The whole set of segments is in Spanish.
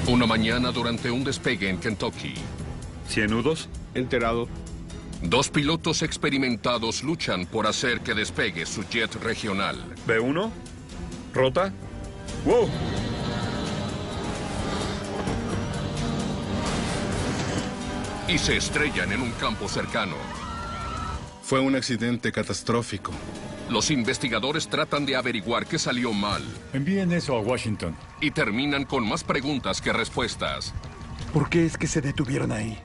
Una mañana durante un despegue en Kentucky. ¿100 nudos? Enterado. Dos pilotos experimentados luchan por hacer que despegue su jet regional. ¿B1? ¿Rota? ¡Wow! Y se estrellan en un campo cercano. Fue un accidente catastrófico. Los investigadores tratan de averiguar qué salió mal. Envíen eso a Washington. Y terminan con más preguntas que respuestas. ¿Por qué es que se detuvieron ahí?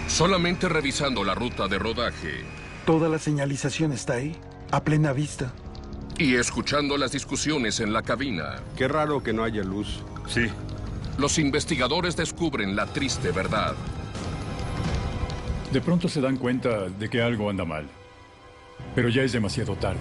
Solamente revisando la ruta de rodaje. Toda la señalización está ahí, a plena vista. Y escuchando las discusiones en la cabina. Qué raro que no haya luz. Sí. Los investigadores descubren la triste verdad. De pronto se dan cuenta de que algo anda mal. Pero ya es demasiado tarde.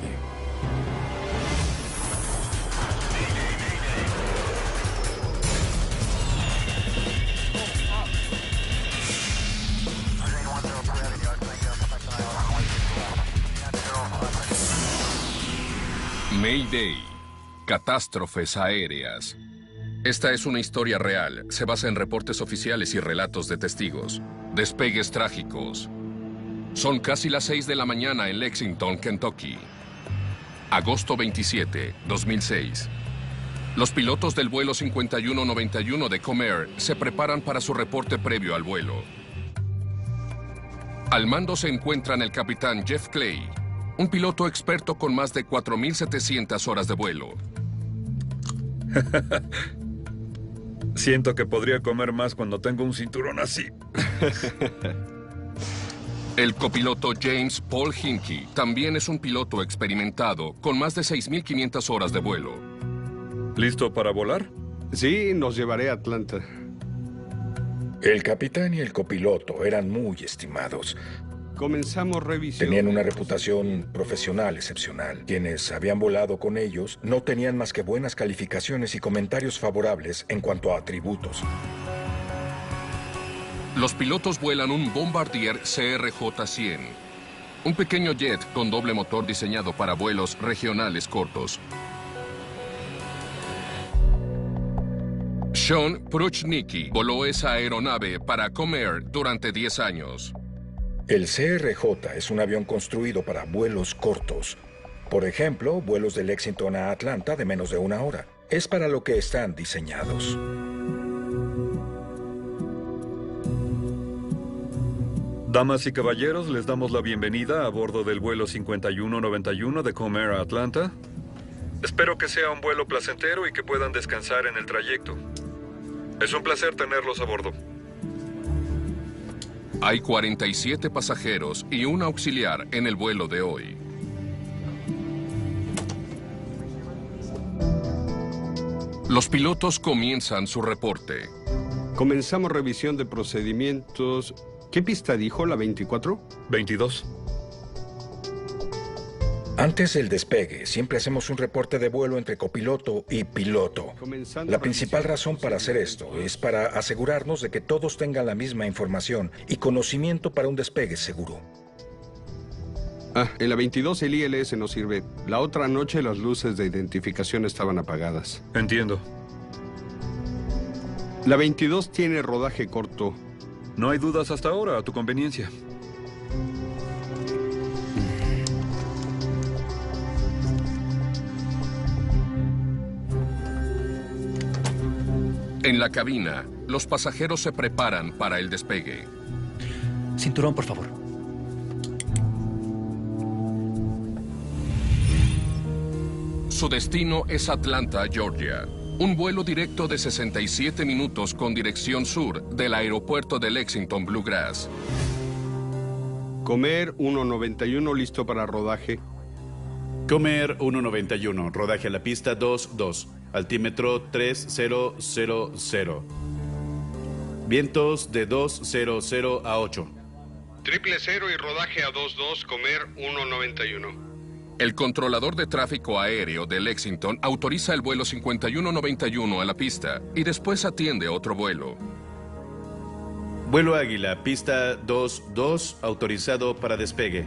Mayday. Catástrofes aéreas. Esta es una historia real. Se basa en reportes oficiales y relatos de testigos. Despegues trágicos. Son casi las 6 de la mañana en Lexington, Kentucky. Agosto 27, 2006. Los pilotos del vuelo 5191 de Comair se preparan para su reporte previo al vuelo. Al mando se encuentran el capitán Jeff Clay, un piloto experto con más de 4.700 horas de vuelo. Siento que podría comer más cuando tengo un cinturón así. El copiloto James Paul Hinkey también es un piloto experimentado con más de 6.500 horas de vuelo. ¿Listo para volar? Sí, nos llevaré a Atlanta. El capitán y el copiloto eran muy estimados. Comenzamos revisión. Tenían una reputación profesional excepcional. Quienes habían volado con ellos no tenían más que buenas calificaciones y comentarios favorables en cuanto a atributos. Los pilotos vuelan un Bombardier CRJ-100, un pequeño jet con doble motor diseñado para vuelos regionales cortos. Sean Pruchnicki voló esa aeronave para Comair durante 10 años. El CRJ es un avión construido para vuelos cortos. Por ejemplo, vuelos de Lexington a Atlanta de menos de 1 hora. Es para lo que están diseñados. Damas y caballeros, les damos la bienvenida a bordo del vuelo 5191 de Comair a Atlanta. Espero que sea un vuelo placentero y que puedan descansar en el trayecto. Es un placer tenerlos a bordo. Hay 47 pasajeros y un auxiliar en el vuelo de hoy. Los pilotos comienzan su reporte. Comenzamos revisión de procedimientos. ¿Qué pista dijo la 24? 22. Antes del despegue, siempre hacemos un reporte de vuelo entre copiloto y piloto. La principal razón para hacer esto es para asegurarnos de que todos tengan la misma información y conocimiento para un despegue seguro. En la 22 el ILS no sirve. La otra noche las luces de identificación estaban apagadas. Entiendo. La 22 tiene rodaje corto. No hay dudas hasta ahora, a tu conveniencia. En la cabina, los pasajeros se preparan para el despegue. Cinturón, por favor. Su destino es Atlanta, Georgia. Un vuelo directo de 67 minutos con dirección sur del aeropuerto de Lexington Bluegrass. Comair 191 listo para rodaje. Comair 191, rodaje a la pista 22, altímetro 3000. Vientos de 200 a 8. 000 y rodaje a 22, Comair 191. El controlador de tráfico aéreo de Lexington autoriza el vuelo 5191 a la pista y después atiende otro vuelo. Vuelo Águila, pista 22, autorizado para despegue.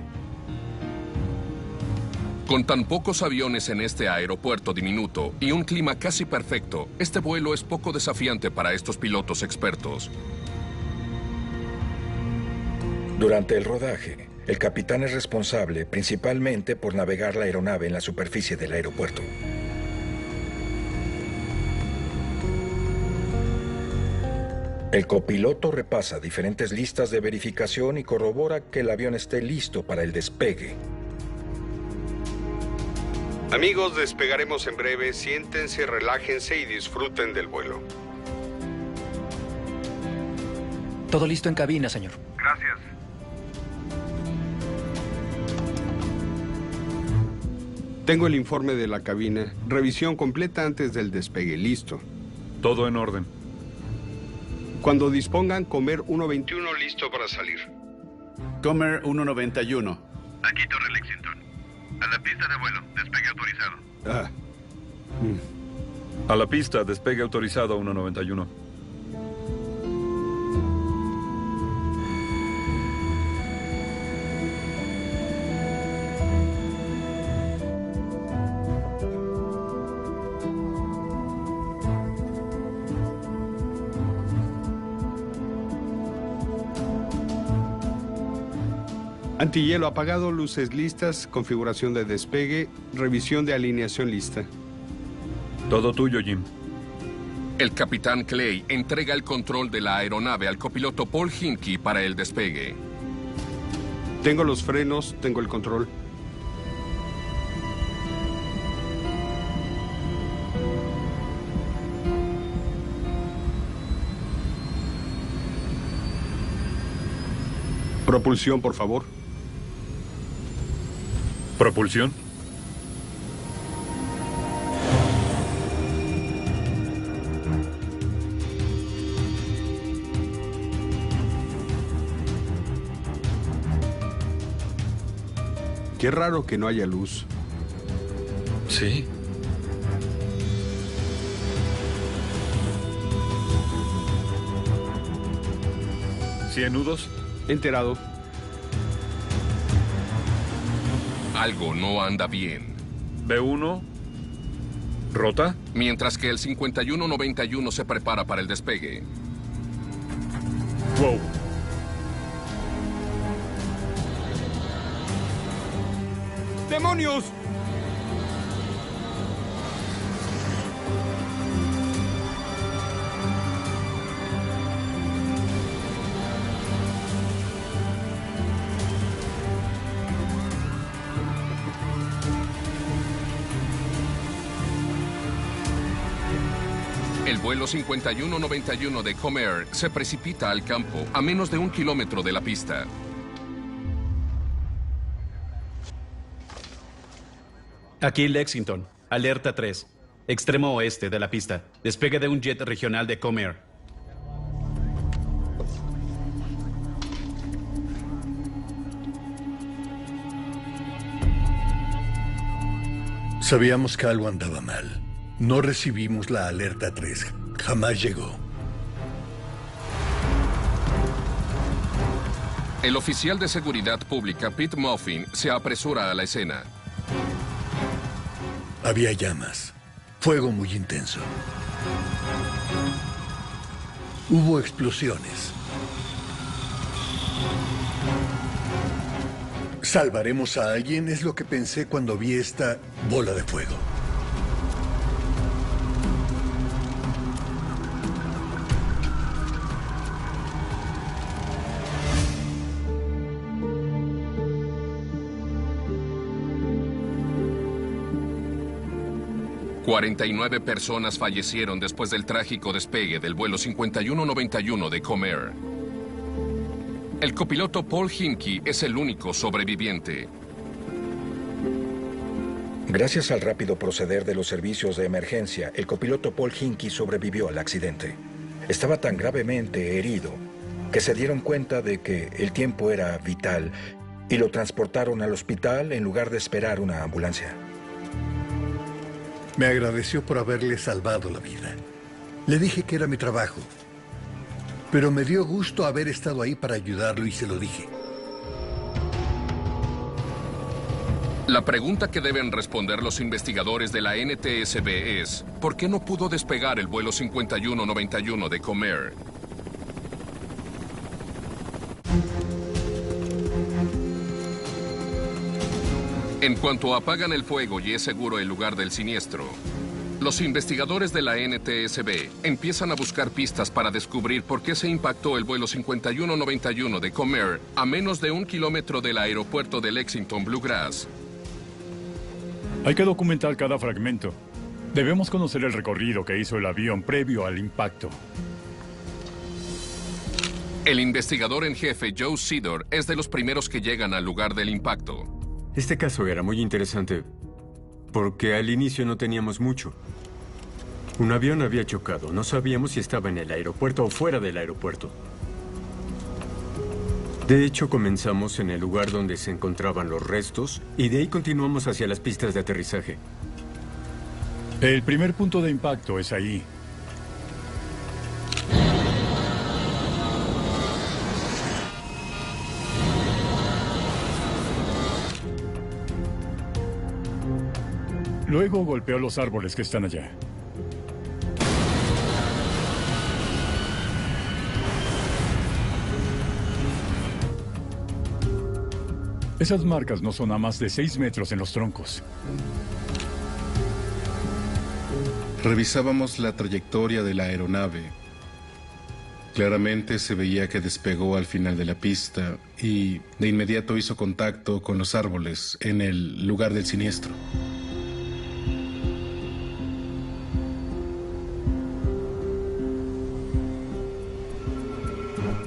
Con tan pocos aviones en este aeropuerto diminuto y un clima casi perfecto, este vuelo es poco desafiante para estos pilotos expertos. Durante el rodaje, el capitán es responsable principalmente por navegar la aeronave en la superficie del aeropuerto. El copiloto repasa diferentes listas de verificación y corrobora que el avión esté listo para el despegue. Amigos, despegaremos en breve. Siéntense, relájense y disfruten del vuelo. Todo listo en cabina, señor. Gracias. Tengo el informe de la cabina. Revisión completa antes del despegue. Listo. Todo en orden. Cuando dispongan, Comer 121 listo para salir. Comer 191. Aquí Torre Lexington. A la pista de vuelo. Despegue autorizado. A la pista, despegue autorizado 191. Antihielo apagado, luces listas, configuración de despegue, revisión de alineación lista. Todo tuyo, Jim. El capitán Clay entrega el control de la aeronave al copiloto Paul Hinkie para el despegue. Tengo los frenos, tengo el control. Propulsión, por favor. ¿Propulsión? Qué raro que no haya luz. Sí. ¿100 nudos? Enterado. Algo no anda bien. B1. ¿Rota? Mientras que el 5191 se prepara para el despegue. Wow. ¡Demonios! El vuelo 5191 de Comair se precipita al campo a menos de 1 kilómetro de la pista. Aquí Lexington. Alerta 3. Extremo oeste de la pista. Despegue de un jet regional de Comair. Sabíamos que algo andaba mal. No recibimos la alerta 3. Jamás llegó. El oficial de seguridad pública, Pete Muffin, se apresura a la escena. Había llamas. Fuego muy intenso. Hubo explosiones. ¿Salvaremos a alguien? Es lo que pensé cuando vi esta bola de fuego. ...49 personas fallecieron después del trágico despegue del vuelo 5191 de Comair. El copiloto Paul Hinkie es el único sobreviviente. Gracias al rápido proceder de los servicios de emergencia, el copiloto Paul Hinkie sobrevivió al accidente. Estaba tan gravemente herido que se dieron cuenta de que el tiempo era vital y lo transportaron al hospital en lugar de esperar una ambulancia. Me agradeció por haberle salvado la vida. Le dije que era mi trabajo. Pero me dio gusto haber estado ahí para ayudarlo y se lo dije. La pregunta que deben responder los investigadores de la NTSB es, ¿por qué no pudo despegar el vuelo 5191 de Comair? En cuanto apagan el fuego y es seguro el lugar del siniestro, los investigadores de la NTSB empiezan a buscar pistas para descubrir por qué se impactó el vuelo 5191 de Comair a menos de 1 kilómetro del aeropuerto de Lexington Bluegrass. Hay que documentar cada fragmento. Debemos conocer el recorrido que hizo el avión previo al impacto. El investigador en jefe, Joe Sidor, es de los primeros que llegan al lugar del impacto. Este caso era muy interesante porque al inicio no teníamos mucho. Un avión había chocado. No sabíamos si estaba en el aeropuerto o fuera del aeropuerto. De hecho, comenzamos en el lugar donde se encontraban los restos y de ahí continuamos hacia las pistas de aterrizaje. El primer punto de impacto es ahí. Luego golpeó los árboles que están allá. Esas marcas no son a más de 6 metros en los troncos. Revisábamos la trayectoria de la aeronave. Claramente se veía que despegó al final de la pista y de inmediato hizo contacto con los árboles en el lugar del siniestro.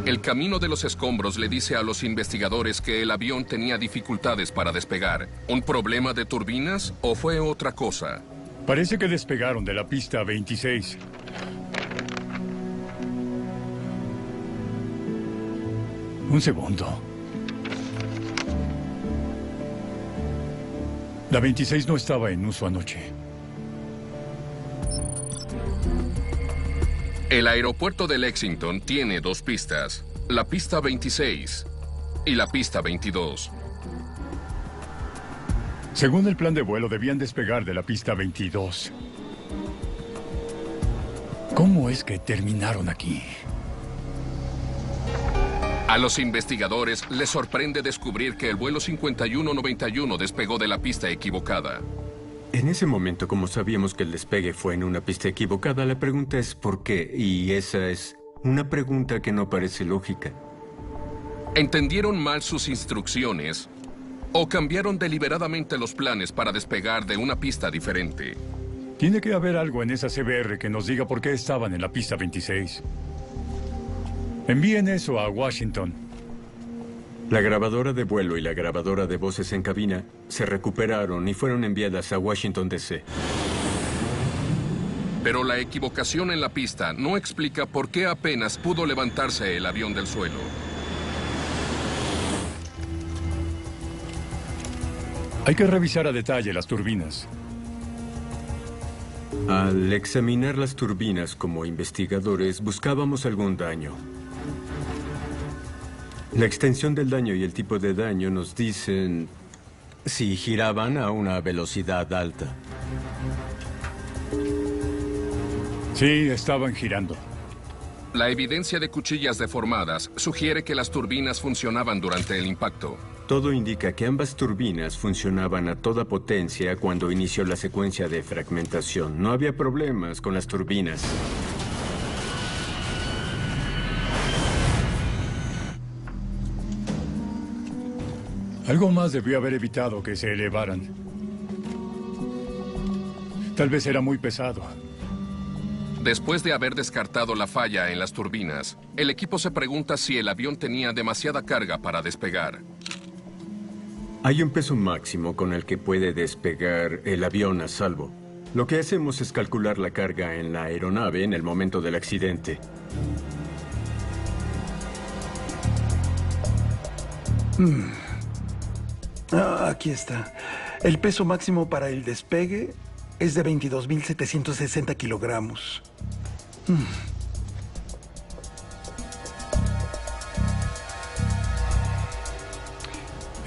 El camino de los escombros le dice a los investigadores que el avión tenía dificultades para despegar. ¿Un problema de turbinas o fue otra cosa? Parece que despegaron de la pista 26. Un segundo. La 26 no estaba en uso anoche. El aeropuerto de Lexington tiene 2 pistas, la pista 26 y la pista 22. Según el plan de vuelo, debían despegar de la pista 22. ¿Cómo es que terminaron aquí? A los investigadores les sorprende descubrir que el vuelo 5191 despegó de la pista equivocada. En ese momento, como sabíamos que el despegue fue en una pista equivocada, la pregunta es ¿por qué? Y esa es una pregunta que no parece lógica. ¿Entendieron mal sus instrucciones o cambiaron deliberadamente los planes para despegar de una pista diferente? Tiene que haber algo en esa CBR que nos diga por qué estaban en la pista 26. Envíen eso a Washington. La grabadora de vuelo y la grabadora de voces en cabina se recuperaron y fueron enviadas a Washington, D.C. Pero la equivocación en la pista no explica por qué apenas pudo levantarse el avión del suelo. Hay que revisar a detalle las turbinas. Al examinar las turbinas como investigadores, buscábamos algún daño. La extensión del daño y el tipo de daño nos dicen si giraban a una velocidad alta. Sí, estaban girando. La evidencia de cuchillas deformadas sugiere que las turbinas funcionaban durante el impacto. Todo indica que ambas turbinas funcionaban a toda potencia cuando inició la secuencia de fragmentación. No había problemas con las turbinas. Algo más debió haber evitado que se elevaran. Tal vez era muy pesado. Después de haber descartado la falla en las turbinas, el equipo se pregunta si el avión tenía demasiada carga para despegar. Hay un peso máximo con el que puede despegar el avión a salvo. Lo que hacemos es calcular la carga en la aeronave en el momento del accidente. Aquí está. El peso máximo para el despegue es de 22.760 kilogramos.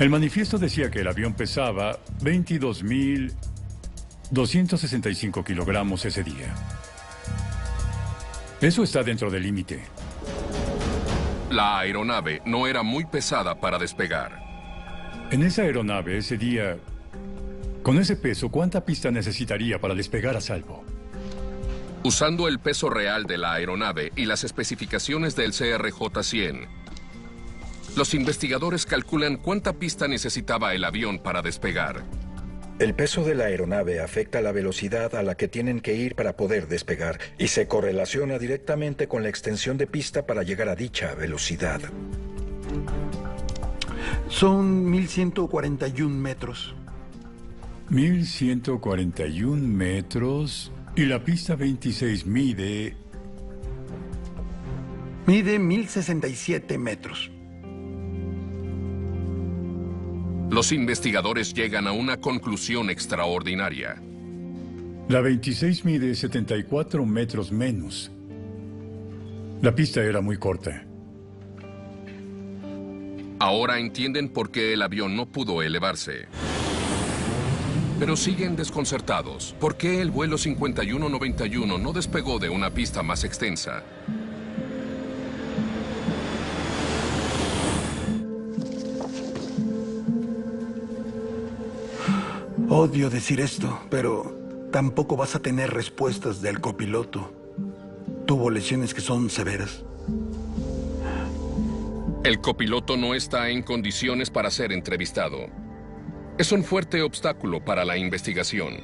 El manifiesto decía que el avión pesaba 22.265 kilogramos ese día. Eso está dentro del límite. La aeronave no era muy pesada para despegar. En esa aeronave ese día, con ese peso, ¿cuánta pista necesitaría para despegar a salvo? Usando el peso real de la aeronave y las especificaciones del CRJ-100, los investigadores calculan cuánta pista necesitaba el avión para despegar. El peso de la aeronave afecta la velocidad a la que tienen que ir para poder despegar y se correlaciona directamente con la extensión de pista para llegar a dicha velocidad. Son 1.141 metros. 1.141 metros y la pista 26 mide... Mide 1.067 metros. Los investigadores llegan a una conclusión extraordinaria. La 26 mide 74 metros menos. La pista era muy corta. Ahora entienden por qué el avión no pudo elevarse. Pero siguen desconcertados. ¿Por qué el vuelo 5191 no despegó de una pista más extensa? Odio decir esto, pero tampoco vas a tener respuestas del copiloto. Tuvo lesiones que son severas. El copiloto no está en condiciones para ser entrevistado. Es un fuerte obstáculo para la investigación.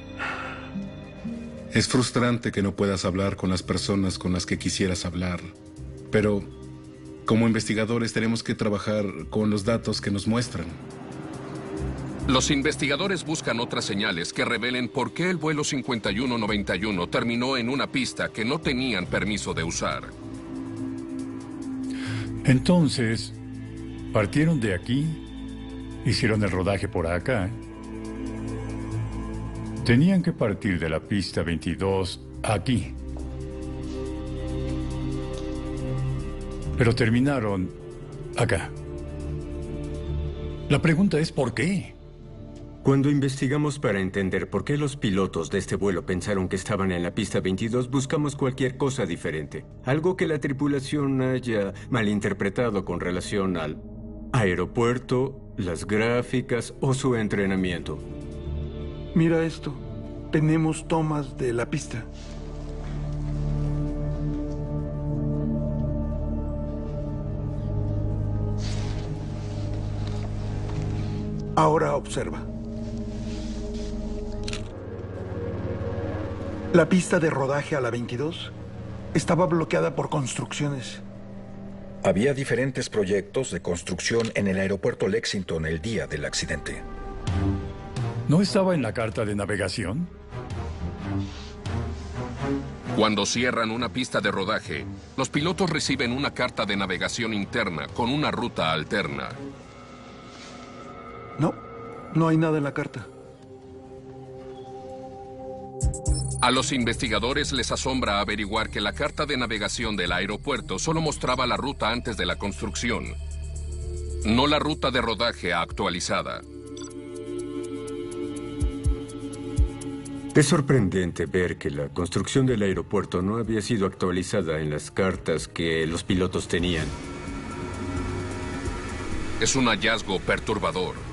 Es frustrante que no puedas hablar con las personas con las que quisieras hablar, pero como investigadores tenemos que trabajar con los datos que nos muestran. Los investigadores buscan otras señales que revelen por qué el vuelo 5191 terminó en una pista que no tenían permiso de usar. Entonces, partieron de aquí, hicieron el rodaje por acá. Tenían que partir de la pista 22 aquí. Pero terminaron acá. La pregunta es ¿por qué? Cuando investigamos para entender por qué los pilotos de este vuelo pensaron que estaban en la pista 22, buscamos cualquier cosa diferente. Algo que la tripulación haya malinterpretado con relación al aeropuerto, las gráficas o su entrenamiento. Mira esto. Tenemos tomas de la pista. Ahora observa. La pista de rodaje a la 22 estaba bloqueada por construcciones. Había diferentes proyectos de construcción en el aeropuerto Lexington el día del accidente. ¿No estaba en la carta de navegación? Cuando cierran una pista de rodaje, los pilotos reciben una carta de navegación interna con una ruta alterna. No hay nada en la carta. A los investigadores les asombra averiguar que la carta de navegación del aeropuerto solo mostraba la ruta antes de la construcción, no la ruta de rodaje actualizada. Es sorprendente ver que la construcción del aeropuerto no había sido actualizada en las cartas que los pilotos tenían. Es un hallazgo perturbador.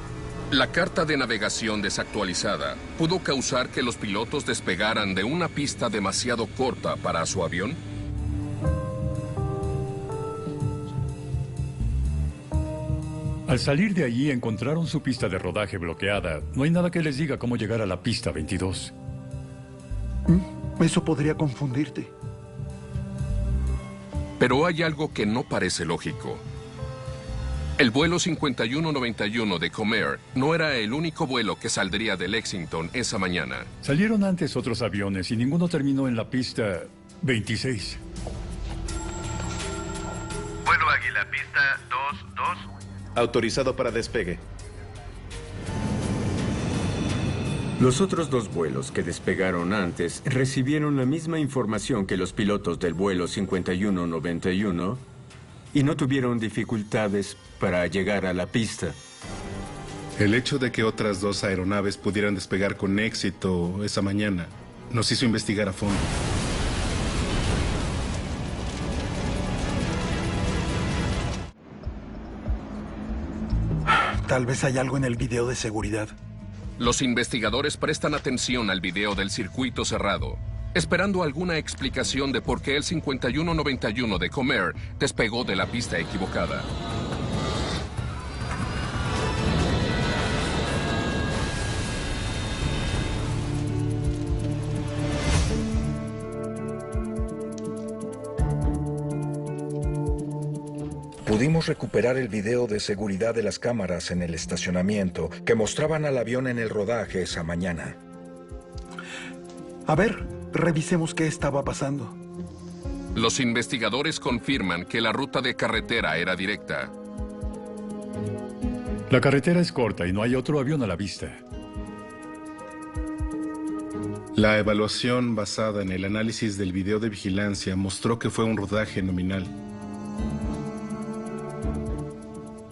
La carta de navegación desactualizada pudo causar que los pilotos despegaran de una pista demasiado corta para su avión. Al salir de allí encontraron su pista de rodaje bloqueada. No hay nada que les diga cómo llegar a la pista 22. Eso podría confundirte. Pero hay algo que no parece lógico. El vuelo 5191 de Comair no era el único vuelo que saldría de Lexington esa mañana. Salieron antes otros aviones y ninguno terminó en la pista 26. Vuelo Águila, pista 22. Autorizado para despegue. Los otros dos vuelos que despegaron antes recibieron la misma información que los pilotos del vuelo 5191 y no tuvieron dificultades para llegar a la pista. El hecho de que otras 2 aeronaves pudieran despegar con éxito esa mañana nos hizo investigar a fondo. Tal vez hay algo en el video de seguridad. Los investigadores prestan atención al video del circuito cerrado, esperando alguna explicación de por qué el 5191 de Comair despegó de la pista equivocada. Pudimos recuperar el video de seguridad de las cámaras en el estacionamiento que mostraban al avión en el rodaje esa mañana. A ver, revisemos qué estaba pasando. Los investigadores confirman que la ruta de carretera era directa. La carretera es corta y no hay otro avión a la vista. La evaluación basada en el análisis del video de vigilancia mostró que fue un rodaje nominal.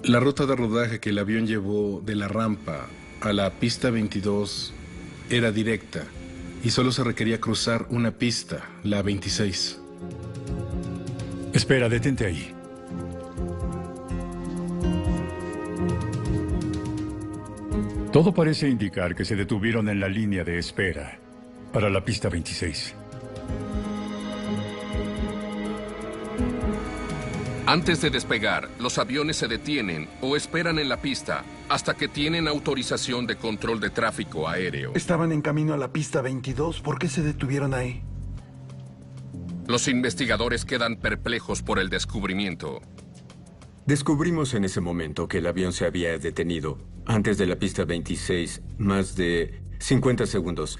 La ruta de rodaje que el avión llevó de la rampa a la pista 22 era directa y solo se requería cruzar una pista, la 26. Espera, detente ahí. Todo parece indicar que se detuvieron en la línea de espera para la pista 26. Antes de despegar, los aviones se detienen o esperan en la pista hasta que tienen autorización de control de tráfico aéreo. Estaban en camino a la pista 22. ¿Por qué se detuvieron ahí? Los investigadores quedan perplejos por el descubrimiento. Descubrimos en ese momento que el avión se había detenido antes de la pista 26, más de 50 segundos.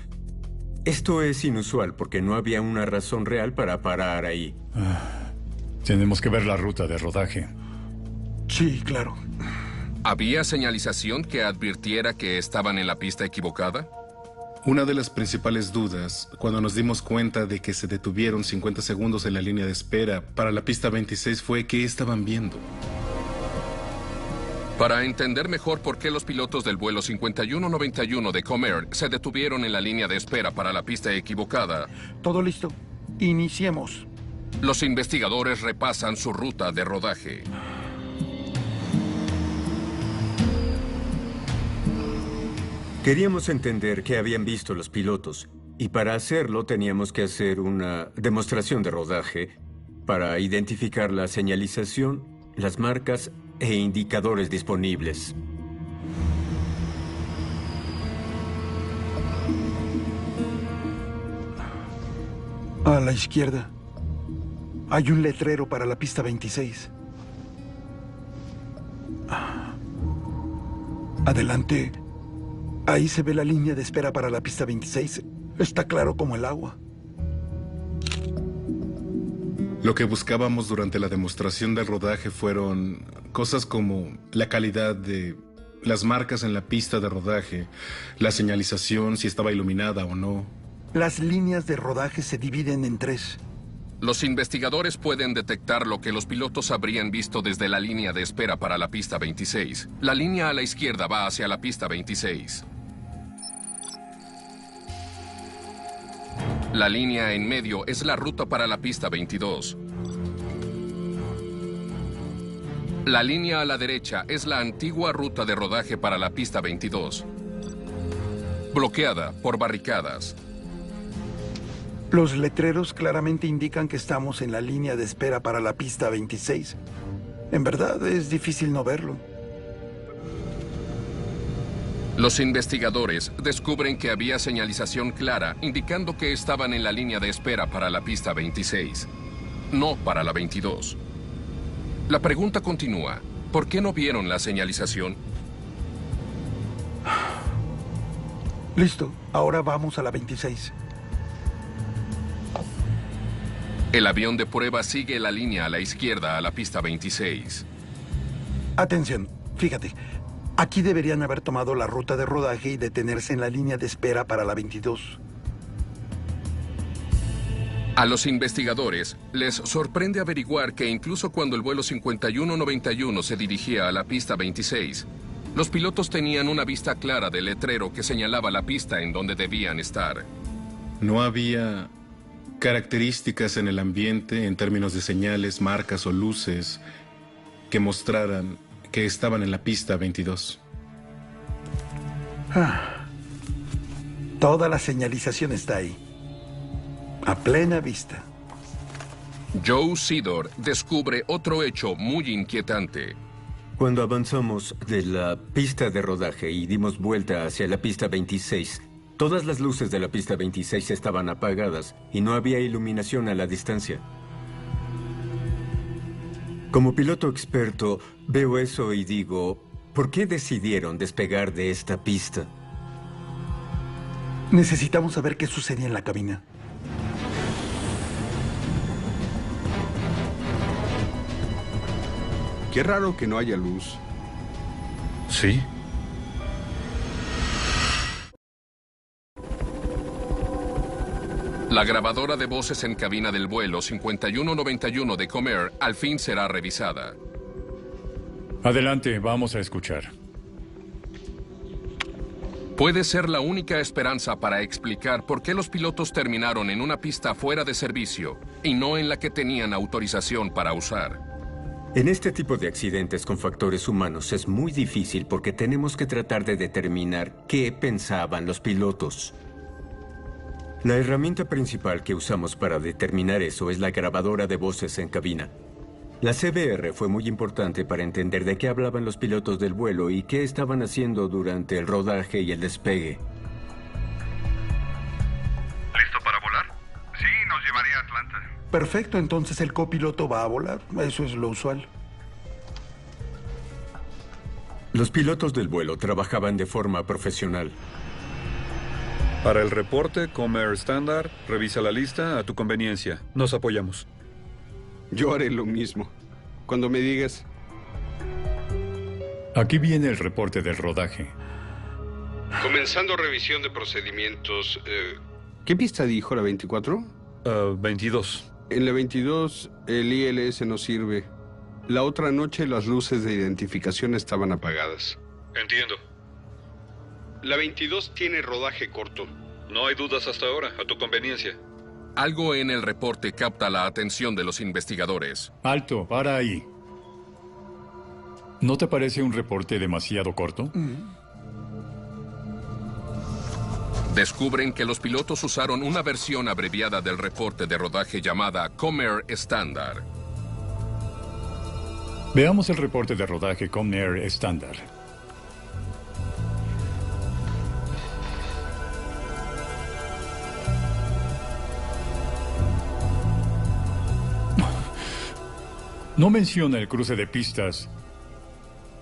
Esto es inusual porque no había una razón real para parar ahí. Tenemos que ver la ruta de rodaje. Sí, claro. ¿Había señalización que advirtiera que estaban en la pista equivocada? Una de las principales dudas, cuando nos dimos cuenta de que se detuvieron 50 segundos en la línea de espera para la pista 26, fue qué estaban viendo. Para entender mejor por qué los pilotos del vuelo 5191 de Comair se detuvieron en la línea de espera para la pista equivocada. Todo listo. Iniciemos. Los investigadores repasan su ruta de rodaje. Queríamos entender qué habían visto los pilotos, y para hacerlo teníamos que hacer una demostración de rodaje para identificar la señalización, las marcas e indicadores disponibles. A la izquierda. Hay un letrero para la pista 26. Adelante. Ahí se ve la línea de espera para la pista 26. Está claro como el agua. Lo que buscábamos durante la demostración del rodaje fueron cosas como la calidad de las marcas en la pista de rodaje, la señalización, si estaba iluminada o no. Las líneas de rodaje se dividen en 3. Los investigadores pueden detectar lo que los pilotos habrían visto desde la línea de espera para la pista 26. La línea a la izquierda va hacia la pista 26. La línea en medio es la ruta para la pista 22. La línea a la derecha es la antigua ruta de rodaje para la pista 22, bloqueada por barricadas. Los letreros claramente indican que estamos en la línea de espera para la pista 26. En verdad, es difícil no verlo. Los investigadores descubren que había señalización clara indicando que estaban en la línea de espera para la pista 26, no para la 22. La pregunta continúa. ¿Por qué no vieron la señalización? Listo. Ahora vamos a la 26. El avión de prueba sigue la línea a la izquierda a la pista 26. Atención. Fíjate. Aquí deberían haber tomado la ruta de rodaje y detenerse en la línea de espera para la 22. A los investigadores les sorprende averiguar que incluso cuando el vuelo 5191 se dirigía a la pista 26, Los pilotos tenían una vista clara del letrero que señalaba la pista en donde debían estar. No había características en el ambiente en términos de señales, marcas o luces que mostraran que estaban en la pista 22. Toda la señalización está ahí, a plena vista. Joe Sidor descubre otro hecho muy inquietante. Cuando avanzamos de la pista de rodaje y dimos vuelta hacia la pista 26, todas las luces de la pista 26 estaban apagadas y no había iluminación a la distancia. Como piloto experto, veo eso y digo, ¿por qué decidieron despegar de esta pista? Necesitamos saber qué sucedía en la cabina. Qué raro que no haya luz. Sí. La grabadora de voces en cabina del vuelo 5191 de Comair al fin será revisada. Adelante, vamos a escuchar. Puede ser la única esperanza para explicar por qué los pilotos terminaron en una pista fuera de servicio y no en la que tenían autorización para usar. En este tipo de accidentes con factores humanos es muy difícil porque tenemos que tratar de determinar qué pensaban los pilotos. La herramienta principal que usamos para determinar eso es la grabadora de voces en cabina. La CBR fue muy importante para entender de qué hablaban los pilotos del vuelo y qué estaban haciendo durante el rodaje y el despegue. ¿Listo para volar? Sí, nos llevaría a Atlanta. Perfecto, entonces el copiloto va a volar. Eso es lo usual. Los pilotos del vuelo trabajaban de forma profesional. Para el reporte, Comair Standard, revisa la lista a tu conveniencia. Nos apoyamos. Yo haré lo mismo. Cuando me digas. Aquí viene el reporte del rodaje. Comenzando revisión de procedimientos. ¿Qué pista dijo la 24? 22. En la 22 el ILS no sirve. La otra noche las luces de identificación estaban apagadas. Entiendo. La 22 tiene rodaje corto. No hay dudas hasta ahora, a tu conveniencia. Algo en el reporte capta la atención de los investigadores. Alto, para ahí. ¿No te parece un reporte demasiado corto? Descubren que los pilotos usaron una versión abreviada del reporte de rodaje llamada Comair Standard. Veamos el reporte de rodaje Comair Standard. No menciona el cruce de pistas,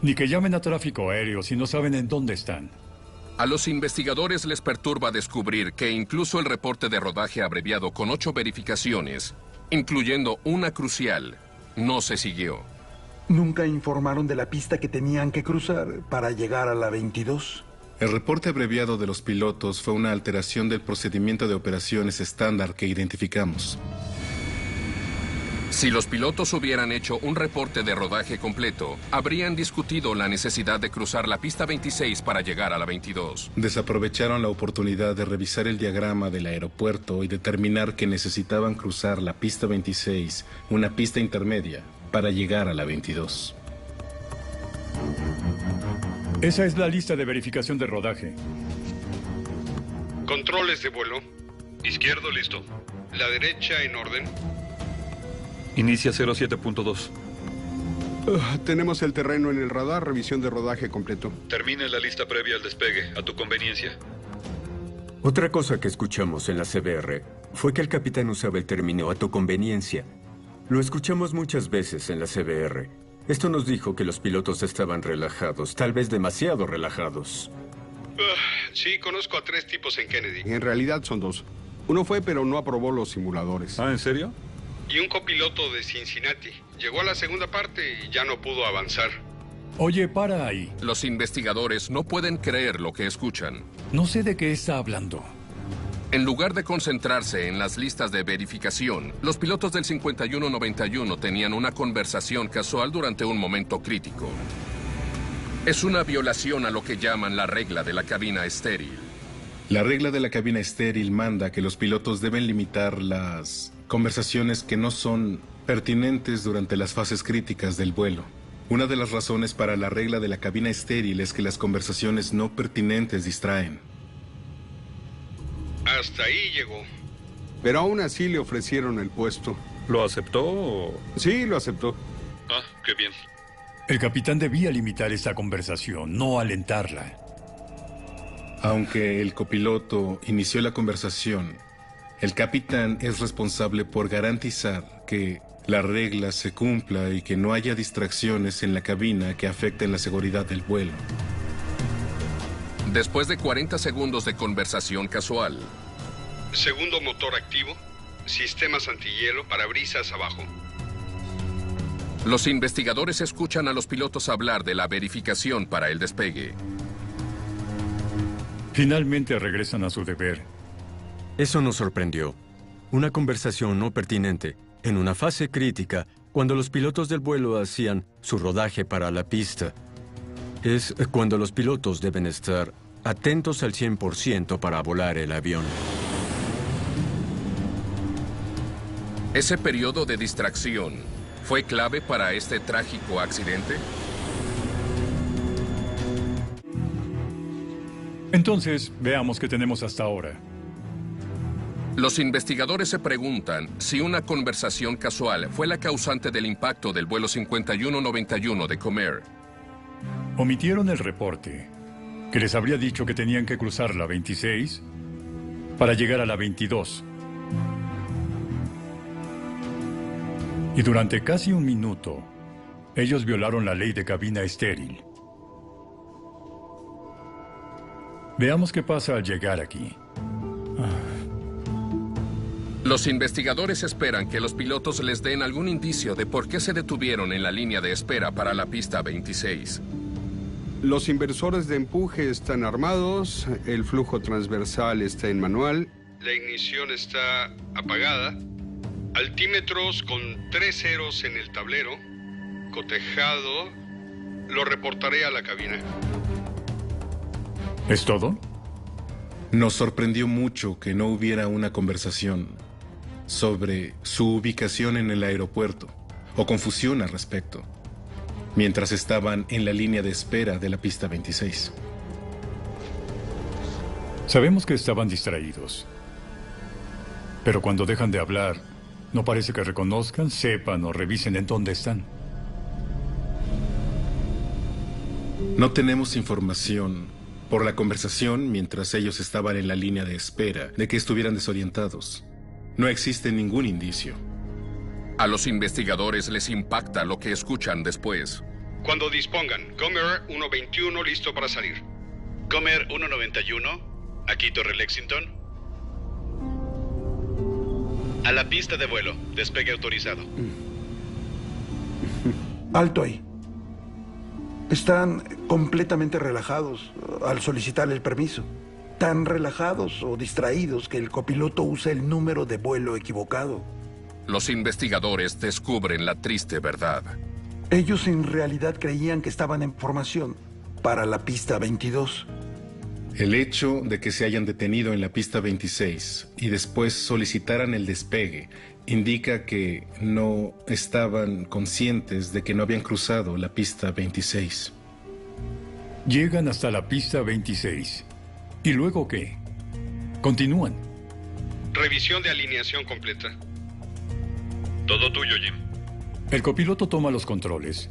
ni que llamen a tráfico aéreo si no saben en dónde están. A los investigadores les perturba descubrir que incluso el reporte de rodaje abreviado con 8 verificaciones, incluyendo una crucial, no se siguió. ¿Nunca informaron de la pista que tenían que cruzar para llegar a la 22? El reporte abreviado de los pilotos fue una alteración del procedimiento de operaciones estándar que identificamos. Si los pilotos hubieran hecho un reporte de rodaje completo, habrían discutido la necesidad de cruzar la pista 26 para llegar a la 22. Desaprovecharon la oportunidad de revisar el diagrama del aeropuerto y determinar que necesitaban cruzar la pista 26, una pista intermedia, para llegar a la 22. Esa es la lista de verificación de rodaje. Controles de vuelo. Izquierdo, listo. La derecha en orden. Inicia 07.2. Tenemos el terreno en el radar, revisión de rodaje completo. Termine la lista previa al despegue, a tu conveniencia. Otra cosa que escuchamos en la CBR fue que el capitán usaba el término a tu conveniencia. Lo escuchamos muchas veces en la CBR. Esto nos dijo que los pilotos estaban relajados, tal vez demasiado relajados. Sí, conozco a 3 tipos en Kennedy. En realidad son 2. Uno fue, pero no aprobó los simuladores. ¿Ah, en serio? Y un copiloto de Cincinnati. Llegó a la segunda parte y ya no pudo avanzar. Oye, para ahí. Los investigadores no pueden creer lo que escuchan. No sé de qué está hablando. En lugar de concentrarse en las listas de verificación, los pilotos del 5191 tenían una conversación casual durante un momento crítico. Es una violación a lo que llaman la regla de la cabina estéril. La regla de la cabina estéril manda que los pilotos deben limitar las conversaciones que no son pertinentes durante las fases críticas del vuelo. Una de las razones para la regla de la cabina estéril es que las conversaciones no pertinentes distraen. Hasta ahí llegó. Pero aún así le ofrecieron el puesto. ¿Lo aceptó o...? Sí, lo aceptó. Ah, qué bien. El capitán debía limitar esa conversación, no alentarla. Aunque el copiloto inició la conversación, el capitán es responsable por garantizar que la regla se cumpla y que no haya distracciones en la cabina que afecten la seguridad del vuelo. Después de 40 segundos de conversación casual. Segundo motor activo. Sistemas antihielo, parabrisas abajo. Los investigadores escuchan a los pilotos hablar de la verificación para el despegue. Finalmente regresan a su deber. Eso nos sorprendió. Una conversación no pertinente, en una fase crítica, cuando los pilotos del vuelo hacían su rodaje para la pista. Es cuando los pilotos deben estar atentos al 100% para volar el avión. ¿Ese periodo de distracción fue clave para este trágico accidente? Entonces, veamos qué tenemos hasta ahora. Los investigadores se preguntan si una conversación casual fue la causante del impacto del vuelo 5191 de Comair. Omitieron el reporte, que les habría dicho que tenían que cruzar la 26 para llegar a la 22. Y durante casi un minuto, ellos violaron la ley de cabina estéril. Veamos qué pasa al llegar aquí. Los investigadores esperan que los pilotos les den algún indicio de por qué se detuvieron en la línea de espera para la pista 26. Los inversores de empuje están armados, el flujo transversal está en manual. La ignición está apagada. Altímetros con 3 ceros en el tablero. Cotejado. Lo reportaré a la cabina. ¿Es todo? Nos sorprendió mucho que no hubiera una conversación sobre su ubicación en el aeropuerto o confusión al respecto, mientras estaban en la línea de espera de la pista 26. Sabemos que estaban distraídos, pero cuando dejan de hablar, no parece que reconozcan, sepan o revisen en dónde están. No tenemos información por la conversación mientras ellos estaban en la línea de espera de que estuvieran desorientados. No existe ningún indicio. A los investigadores les impacta lo que escuchan después. Cuando dispongan, Comair 121 listo para salir. Comair 191, aquí Torre Lexington. A la pista de vuelo, despegue autorizado. Alto ahí. Están completamente relajados al solicitar el permiso. Tan relajados o distraídos que el copiloto usa el número de vuelo equivocado. Los investigadores descubren la triste verdad. Ellos en realidad creían que estaban en formación para la pista 22. El hecho de que se hayan detenido en la pista 26 y después solicitaran el despegue indica que no estaban conscientes de que no habían cruzado la pista 26. Llegan hasta la pista 26. ¿Y luego qué? Continúan. Revisión de alineación completa. Todo tuyo, Jim. El copiloto toma los controles.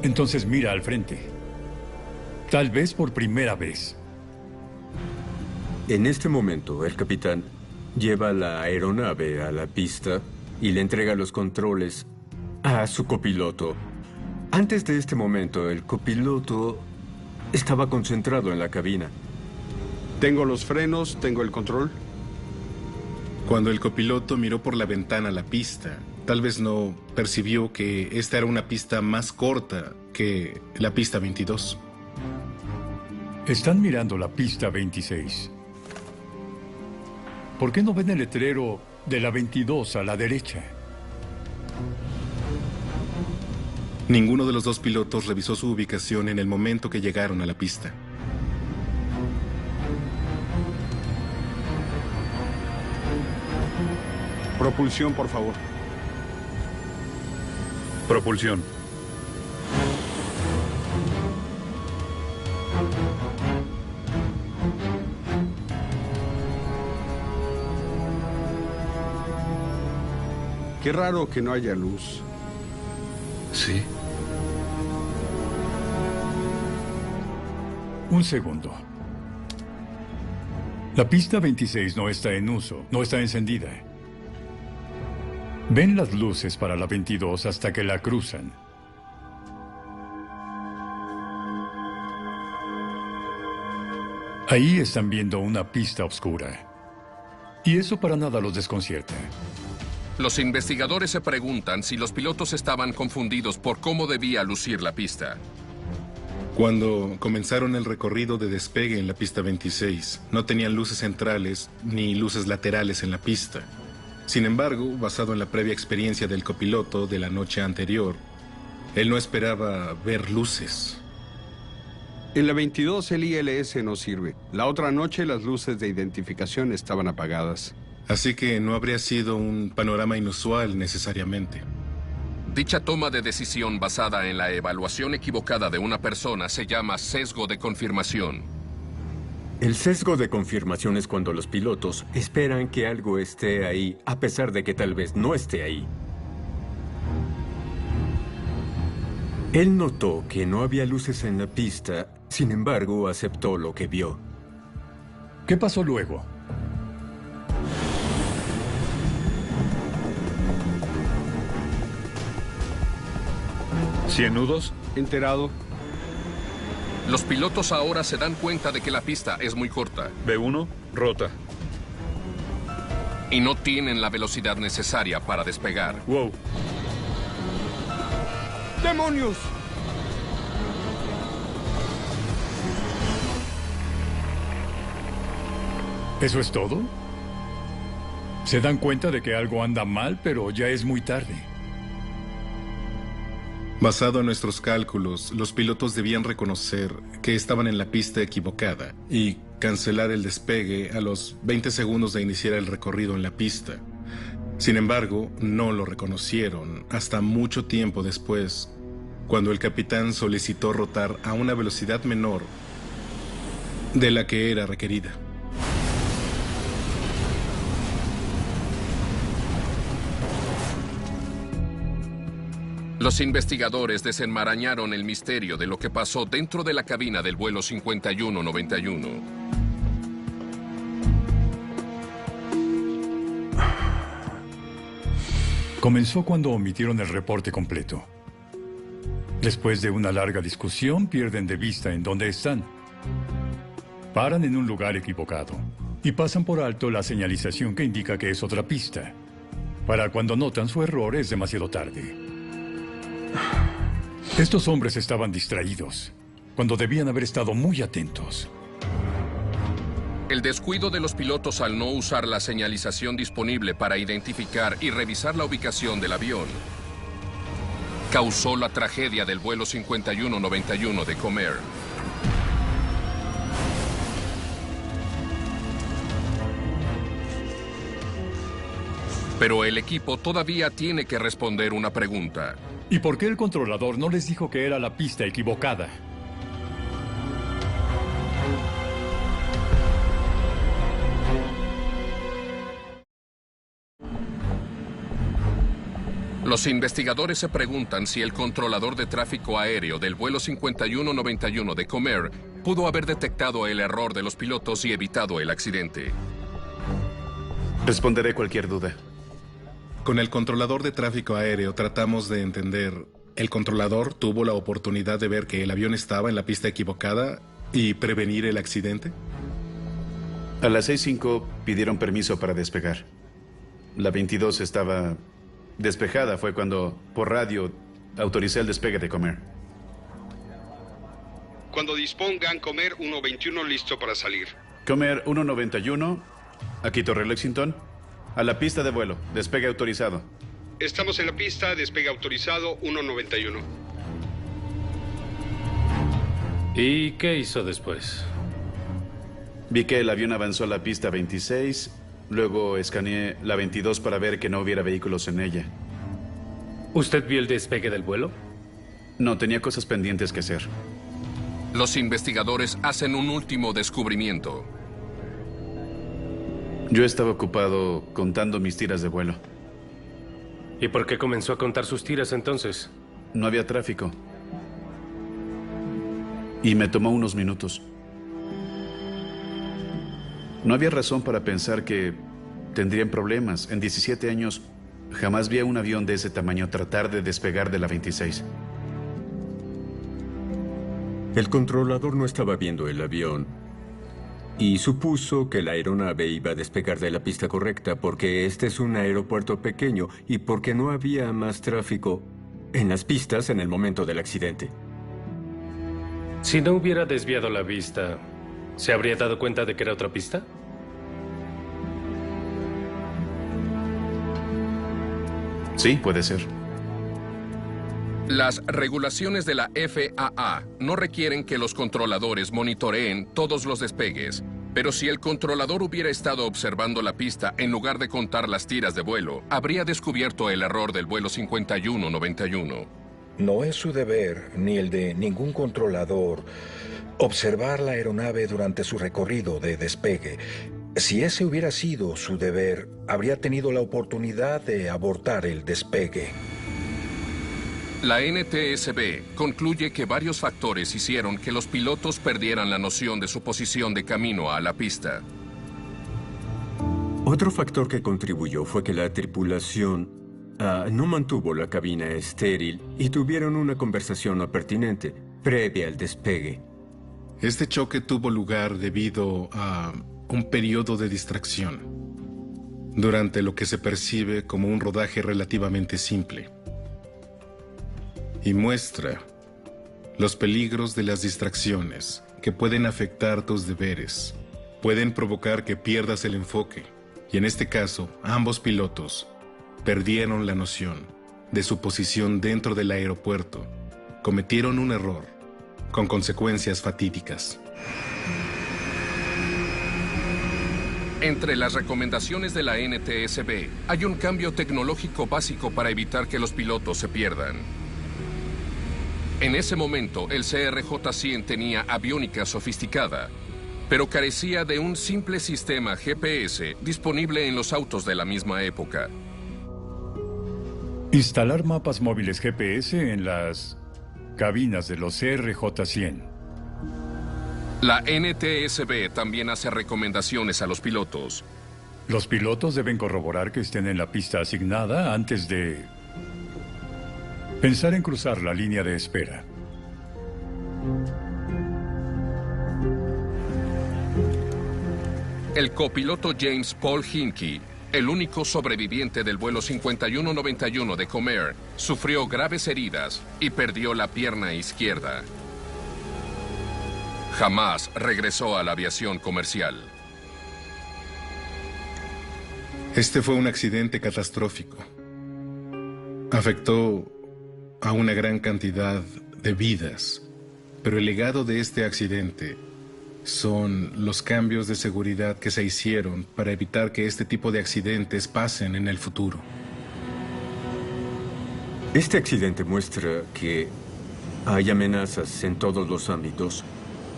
Entonces mira al frente. Tal vez por primera vez. En este momento, el capitán lleva la aeronave a la pista y le entrega los controles a su copiloto. Antes de este momento, el copiloto estaba concentrado en la cabina. Tengo los frenos, tengo el control. Cuando el copiloto miró por la ventana a la pista, tal vez no percibió que esta era una pista más corta que la pista 22. Están mirando la pista 26. ¿Por qué no ven el letrero de la 22 a la derecha? Ninguno de los dos pilotos revisó su ubicación en el momento que llegaron a la pista. Propulsión, por favor. Propulsión. Qué raro que no haya luz. Sí. Un segundo. La pista 26 no está en uso, no está encendida. Ven las luces para la 22 hasta que la cruzan. Ahí están viendo una pista oscura. Y eso para nada los desconcierta. Los investigadores se preguntan si los pilotos estaban confundidos por cómo debía lucir la pista. Cuando comenzaron el recorrido de despegue en la pista 26, no tenían luces centrales ni luces laterales en la pista. Sin embargo, basado en la previa experiencia del copiloto de la noche anterior, él no esperaba ver luces. En la 22 el ILS no sirve. La otra noche las luces de identificación estaban apagadas. Así que no habría sido un panorama inusual necesariamente. Dicha toma de decisión basada en la evaluación equivocada de una persona se llama sesgo de confirmación. El sesgo de confirmación es cuando los pilotos esperan que algo esté ahí, a pesar de que tal vez no esté ahí. Él notó que no había luces en la pista, sin embargo, aceptó lo que vio. ¿Qué pasó luego? ¿100 nudos? Enterado. Los pilotos ahora se dan cuenta de que la pista es muy corta. B1, rota. Y no tienen la velocidad necesaria para despegar. Wow. ¡Demonios! ¿Eso es todo? Se dan cuenta de que algo anda mal, pero ya es muy tarde. Basado en nuestros cálculos, los pilotos debían reconocer que estaban en la pista equivocada y cancelar el despegue a los 20 segundos de iniciar el recorrido en la pista. Sin embargo, no lo reconocieron hasta mucho tiempo después, cuando el capitán solicitó rotar a una velocidad menor de la que era requerida. Los investigadores desenmarañaron el misterio de lo que pasó dentro de la cabina del vuelo 5191. Comenzó cuando omitieron el reporte completo. Después de una larga discusión, pierden de vista en dónde están. Paran en un lugar equivocado y pasan por alto la señalización que indica que es otra pista. Para cuando notan su error es demasiado tarde. Estos hombres estaban distraídos, cuando debían haber estado muy atentos. El descuido de los pilotos al no usar la señalización disponible para identificar y revisar la ubicación del avión causó la tragedia del vuelo 5191 de Comair. Pero el equipo todavía tiene que responder una pregunta. ¿Y por qué el controlador no les dijo que era la pista equivocada? Los investigadores se preguntan si el controlador de tráfico aéreo del vuelo 5191 de Comair pudo haber detectado el error de los pilotos y evitado el accidente. Responderé cualquier duda. Con el controlador de tráfico aéreo tratamos de entender, ¿el controlador tuvo la oportunidad de ver que el avión estaba en la pista equivocada y prevenir el accidente? A las 6:05 pidieron permiso para despegar. La 22 estaba despejada. Fue cuando, por radio, autoricé el despegue de Comair. Cuando dispongan, Comair 121 listo para salir. Comair 191, aquí Torre Lexington. A la pista de vuelo, despegue autorizado. Estamos en la pista, despegue autorizado 191. ¿Y qué hizo después? Vi que el avión avanzó a la pista 26, luego escaneé la 22 para ver que no hubiera vehículos en ella. ¿Usted vio el despegue del vuelo? No, tenía cosas pendientes que hacer. Los investigadores hacen un último descubrimiento. Yo estaba ocupado contando mis tiras de vuelo. ¿Y por qué comenzó a contar sus tiras entonces? No había tráfico. Y me tomó unos minutos. No había razón para pensar que tendrían problemas. En 17 años jamás vi a un avión de ese tamaño tratar de despegar de la 26. El controlador no estaba viendo el avión y supuso que la aeronave iba a despegar de la pista correcta porque este es un aeropuerto pequeño y porque no había más tráfico en las pistas en el momento del accidente. Si no hubiera desviado la vista, ¿se habría dado cuenta de que era otra pista? Sí, puede ser. Las regulaciones de la FAA no requieren que los controladores monitoreen todos los despegues, pero si el controlador hubiera estado observando la pista en lugar de contar las tiras de vuelo, habría descubierto el error del vuelo 5191. No es su deber, ni el de ningún controlador, observar la aeronave durante su recorrido de despegue. Si ese hubiera sido su deber, habría tenido la oportunidad de abortar el despegue. La NTSB concluye que varios factores hicieron que los pilotos perdieran la noción de su posición de camino a la pista. Otro factor que contribuyó fue que la tripulación no mantuvo la cabina estéril y tuvieron una conversación no pertinente previa al despegue. Este choque tuvo lugar debido a un periodo de distracción, durante lo que se percibe como un rodaje relativamente simple. Y muestra los peligros de las distracciones que pueden afectar tus deberes, pueden provocar que pierdas el enfoque, y en este caso, ambos pilotos perdieron la noción de su posición dentro del aeropuerto, cometieron un error con consecuencias fatídicas. Entre las recomendaciones de la NTSB hay un cambio tecnológico básico para evitar que los pilotos se pierdan. En ese momento, el CRJ-100 tenía aviónica sofisticada, pero carecía de un simple sistema GPS disponible en los autos de la misma época. Instalar mapas móviles GPS en las cabinas de los CRJ-100. La NTSB también hace recomendaciones a los pilotos. Los pilotos deben corroborar que estén en la pista asignada antes de pensar en cruzar la línea de espera. El copiloto James Paul Hinckley, el único sobreviviente del vuelo 5191 de Comair, sufrió graves heridas y perdió la pierna izquierda. Jamás regresó a la aviación comercial. Este fue un accidente catastrófico. Afectó a una gran cantidad de vidas, pero el legado de este accidente son los cambios de seguridad que se hicieron para evitar que este tipo de accidentes pasen en el futuro. Este accidente muestra que hay amenazas en todos los ámbitos,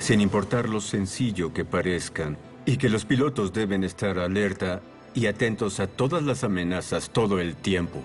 sin importar lo sencillo que parezcan, y que los pilotos deben estar alerta y atentos a todas las amenazas todo el tiempo.